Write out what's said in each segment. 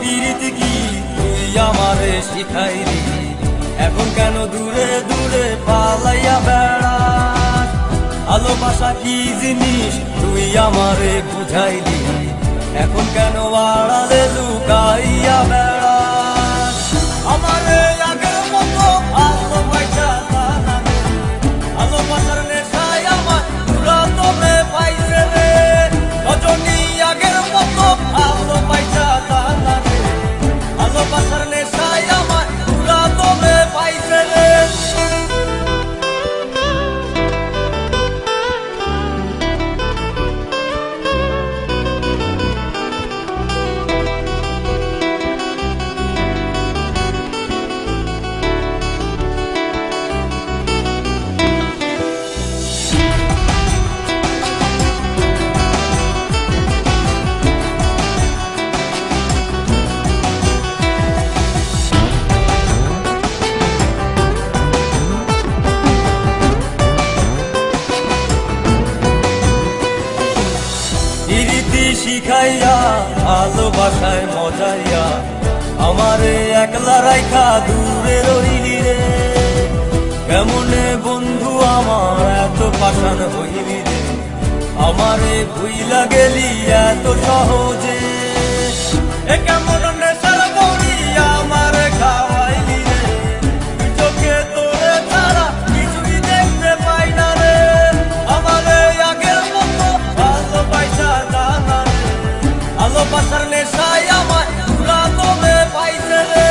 পিরিতি কি তুই আমারে শিখাইলি, এখন কেন দূরে দূরে পালাইয়া বেড়াস। ভালোবাসা কি জিনিস তুই আমারে বুঝাইলি, এখন কেন আড়ালে লুকাইয়া বেড়াস। আমারে আগের মতো ভালোবাসা জানা রে, ভালোবাসার নেশায় আমার পুরা তোমে পাইছে রে। রজনী আগের মতো ভালোবাসা জানা রে, ভালোবাসার নেশায় আমার পুরা তোমে পাইছে রে। প্রীতি শিখাইয়া ভালোবাসায় মজাইয়া আমারে একলা রাইখা দূরে রইলি রে। কেমনে বন্ধু আমার এত পাষাণ হইলি রে, আমারে ভুইলা গেলি এত সহজে। এ কেমন নেশার বড়ি আমারে খাওয়াইলি রে, চোখে তোরে ছাড়া কিছুই দেখতে পাই না রে। আমারে আগের মতো ভালোবাসা জানা রে, ভালোবাসার নেশায় আমার পুরা তোমে পাইছে রে।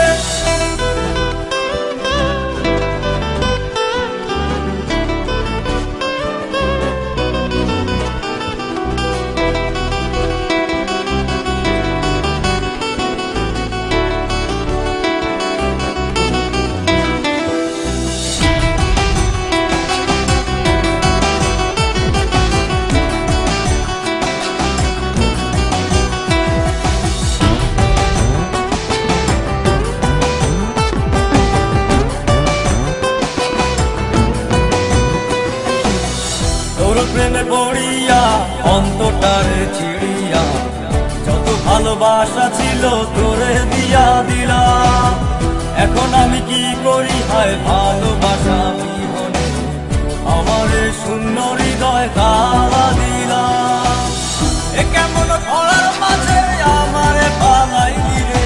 তোর প্রেমে পড়িয়া অন্তটারে ছিড়িয়া যত ভালোবাসা ছিল তোরে দিয়া দিলাম। এখন আমি কি করি হায় ভালোবাসা বিহনে, আমারে শূন্য হৃদয় তালা দিলাম। এ কেমন ঘোড়ার মাঝে আমারে পালাইলি রে,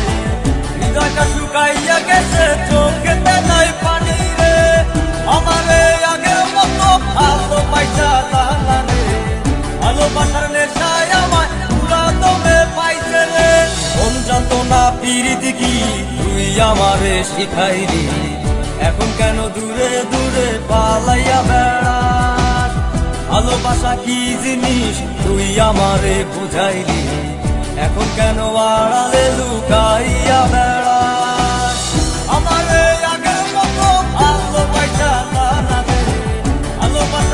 হৃদয়টা শুকাইয়া গেছে চোখেতে নাই পানি রে। আমারে আগের মতো ভালোবাসা জানা রে, ভালোবাসার নেশায় আমার পুরা তোমে পাইছে রে। মন জানতো না পিরিতি কি তুই আমারে শিখাইলি, এখন কেন দূরে দূরে পালাইয়া বেড়াস। ভালোবাসা কি জিনিস তুই আমারে বুঝাইলি, এখন কেন আড়ালে লুকাইয়া বেড়াস। আমারে আগের মতো ভালোবাসা জানা রে, ভালোবাসা